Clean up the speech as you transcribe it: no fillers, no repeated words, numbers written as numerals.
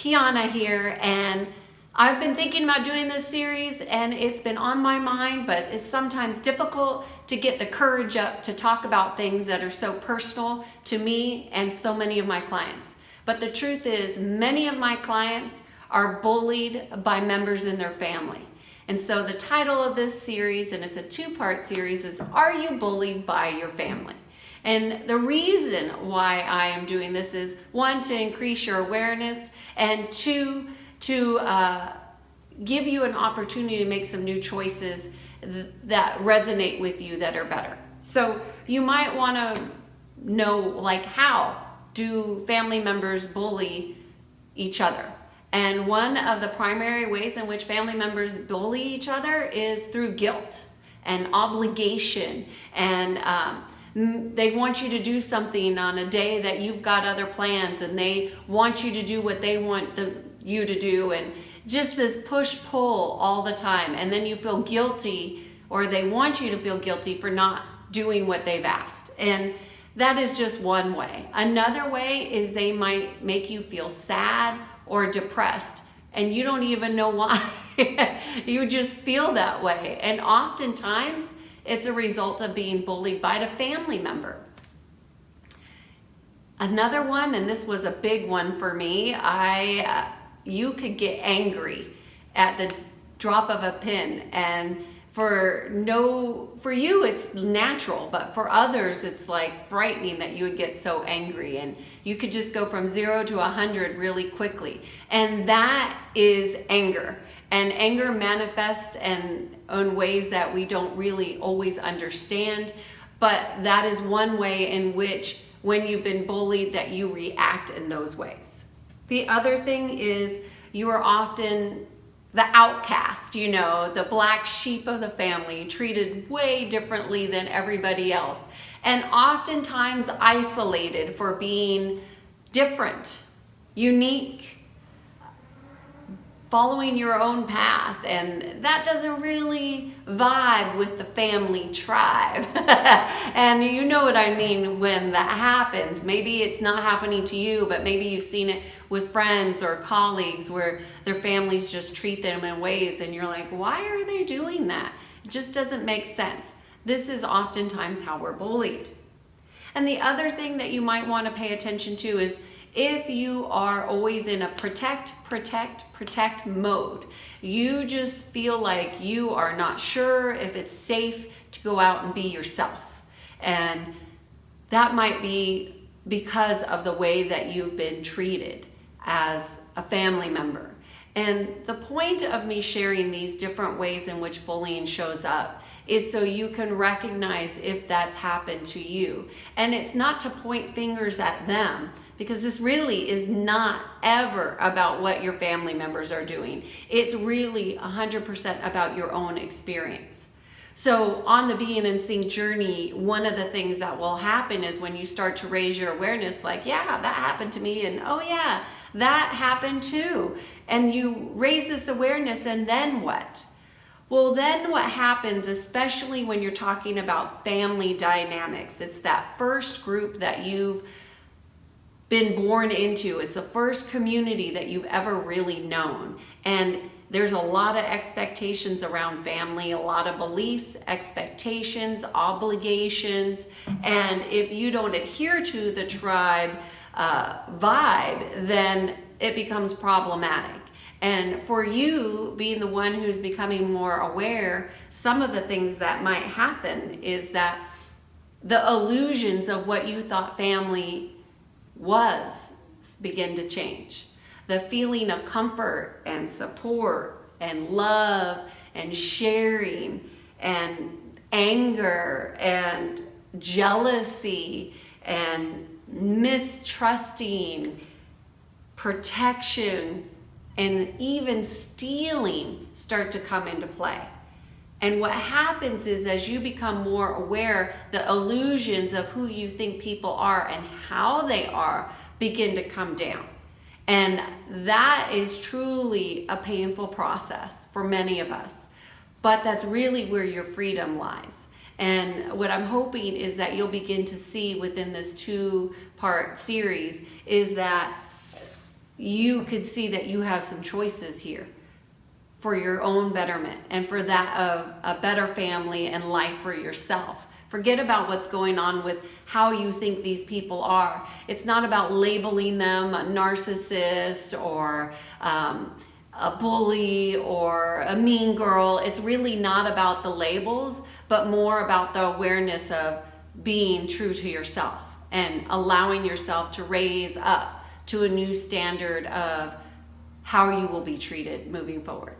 Tiana here, and I've been thinking about doing this series and it's been on my mind, but it's sometimes difficult to get the courage up to talk about things that are so personal to me and so many of my clients. But the truth is, many of my clients are bullied by members in their family. And so the title of this series, and it's a two-part series, is Are You Bullied by Your Family? And the reason why I am doing this is, one, to increase your awareness, and two, to give you an opportunity to make some new choices that resonate with you that are better. So you might want to know, like, how do family members bully each other? And one of the primary ways in which family members bully each other is through guilt and obligation, and they want you to do something on a day that you've got other plans, and they want you to do what they want you to do, and just this push-pull all the time. And then you feel guilty, or they want you to feel guilty for not doing what they've asked. And that is just one way. Another way is they might make you feel sad or depressed, and you don't even know why. You just feel that way. And oftentimes, it's a result of being bullied by a family member. Another one, and this was a big one for me, you could get angry at the drop of a pin, and for you it's natural, but for others it's like frightening that you would get so angry, and you could just go from 0 to 100 really quickly. And that is anger. And anger manifests in ways that we don't really always understand, but that is one way in which, when you've been bullied, that you react in those ways. The other thing is, you are often the outcast, the black sheep of the family, treated way differently than everybody else, and oftentimes isolated for being different, unique, following your own path, and that doesn't really vibe with the family tribe. And you know what I mean when that happens. Maybe it's not happening to you, but maybe you've seen it with friends or colleagues where their families just treat them in ways, and you're like, why are they doing that? It just doesn't make sense. This is oftentimes how we're bullied. And the other thing that you might want to pay attention to is, if you are always in a protect mode, you just feel like you are not sure if it's safe to go out and be yourself. And that might be because of the way that you've been treated as a family member. And the point of me sharing these different ways in which bullying shows up is so you can recognize if that's happened to you. And it's not to point fingers at them, because this really is not ever about what your family members are doing. It's really 100% about your own experience. So on the being and seeing journey, one of the things that will happen is when you start to raise your awareness, like, yeah, that happened to me, and oh yeah, that happened too. And you raise this awareness, and then what? Well, then what happens, especially when you're talking about family dynamics, it's that first group that you've been born into. It's the first community that you've ever really known. And there's a lot of expectations around family, a lot of beliefs, expectations, obligations. And if you don't adhere to the tribe vibe, then it becomes problematic. And for you, being the one who's becoming more aware, some of the things that might happen is that the illusions of what you thought family was begin to change. The feeling of comfort and support and love and sharing and anger and jealousy and mistrusting, protection, and even stealing start to come into play. And what happens is, as you become more aware, the illusions of who you think people are and how they are begin to come down. And that is truly a painful process for many of us. But that's really where your freedom lies. And what I'm hoping is that you'll begin to see within this two-part series is that you could see that you have some choices here for your own betterment and for that of a better family and life for yourself. Forget about what's going on with how you think these people are. It's not about labeling them a narcissist or a bully or a mean girl. It's really not about the labels, but more about the awareness of being true to yourself and allowing yourself to raise up to a new standard of how you will be treated moving forward.